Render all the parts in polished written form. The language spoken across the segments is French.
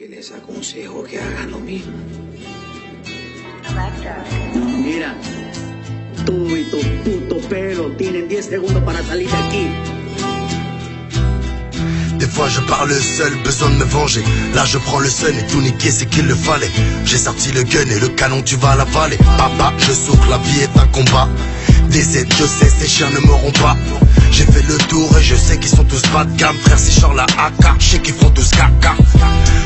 que les aconsejo que hagan lo mismo. Mira, tú y tu puto pelo tienen 10 segundos para salir de aquí. Des fois je parle seul, besoin de me venger. Là je prends le seul et tout niquer c'est qu'il le fallait. J'ai sorti le gun et le canon tu vas l'avaler. Papa je souffre, la vie est un combat. Des aides je sais, ces chiens ne m'auront pas. J'ai fait le tour et je sais qu'ils sont tous bas de gamme. Frère c'est genre la AK, je sais qu'ils font tous caca.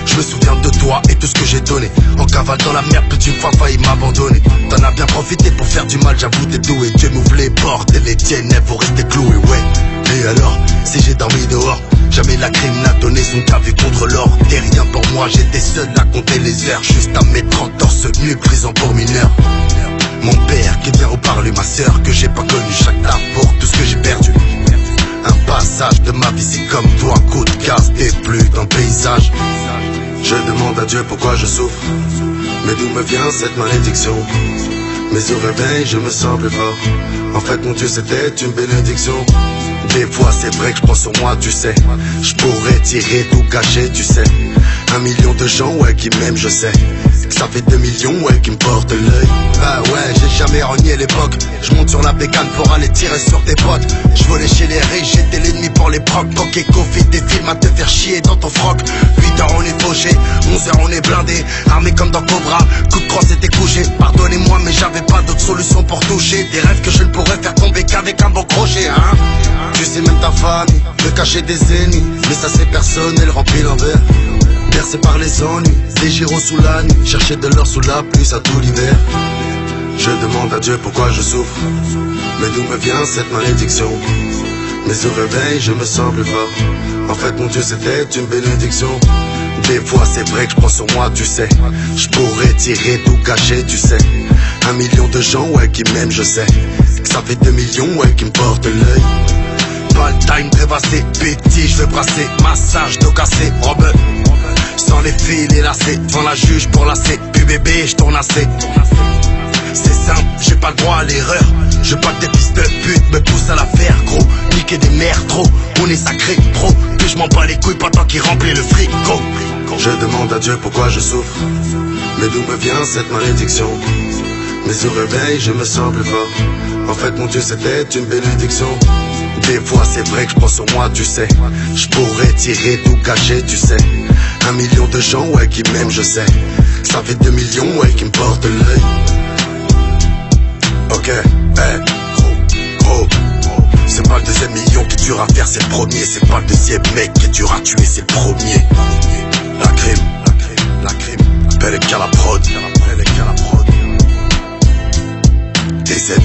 Je me souviens de toi et tout ce que j'ai donné. En cavale dans la merde, plus d'une fois failli m'abandonner. T'en as bien profité pour faire du mal, j'avoue t'es doué. Dieu m'ouvre les portes et les tiennes elles vont rester clouées, ouais. Et alors, si j'ai dormi dehors, jamais la crime n'a donné son cas vu contre l'or. T'es rien pour moi, j'étais seul à compter les heures. Juste à mes 30 ans, nu, prison pour mineur. Mon père qui vient au parler, ma sœur que j'ai pas connu. Chaque tard pour tout ce que j'ai perdu. Un passage de ma vie, c'est comme toi, coup de gaz, t'es plus dans le paysage. Je demande à Dieu pourquoi je souffre, mais d'où me vient cette malédiction. Mais au réveil, je me sens plus fort. En fait, mon Dieu, c'était une bénédiction. Des fois, c'est vrai que je prends sur moi, tu sais. Je pourrais tirer, tout gâcher, tu sais. 1 million de gens, ouais, qui m'aiment, je sais. Que ça fait 2 millions, ouais, qui me portent l'œil. Bah ouais, j'ai jamais renié l'époque. Je monte sur la bécane pour aller tirer sur tes potes. Je volais chez les riches, j'étais l'ennemi pour les procs. Coq et Covid, des films à te faire chier dans ton froc. 8 heures on est fauché, 11 heures on est blindé. Armé comme dans Cobra, coup de croix c'était couché. Pardonnez-moi mais j'avais pas d'autre solution pour toucher des rêves que je ne pourrais faire tomber qu'avec un bon crochet, hein. Tu sais même ta famille, me cacher des ennemis. Mais ça c'est personnel, rempli l'envers. Bercé par les ennuis, des gyros sous la nuit. Chercher de l'or sous la pluie, ça tout l'hiver. Je demande à Dieu pourquoi je souffre, mais d'où me vient cette malédiction. Mais au réveil, je me sens plus fort. En fait, mon Dieu, c'était une bénédiction. Des fois, c'est vrai que je prends sur moi, tu sais. Je pourrais tirer, tout gâcher, tu sais. 1 million de gens, ouais, qui m'aiment, je sais. Que ça fait 2 millions, ouais, qui me portent l'œil. Pas le time, prévassé, petit, je veux brasser. Massage, dos cassé, robe. Sans les fils et lacets, devant la juge pour lasser. Puis bébé, je tourne assez. C'est simple, j'ai pas le droit à l'erreur. Je veux pas que des fils de pute me poussent à la faire, gros. Niquer des mères, trop, on est sacré, trop. Puis je m'en bats les couilles, pas tant qu'il remplit le frigo. Je demande à Dieu pourquoi je souffre, mais d'où me vient cette malédiction. Mais au réveil, je me sens plus fort. En fait, mon Dieu, c'était une bénédiction. Des fois, c'est vrai que je prends sur moi, tu sais. Je pourrais tirer, tout gâcher, tu sais. 1 million de gens, ouais, qui m'aiment, je sais. Ça fait 2 millions, ouais, qui me portent l'œil. Ok, gros, c'est pas le deuxième million qui est dur à faire, c'est le premier. C'est pas le deuxième mec qui est dur à tuer, c'est le premier. La crime, belle et qu'à la prod. TZ.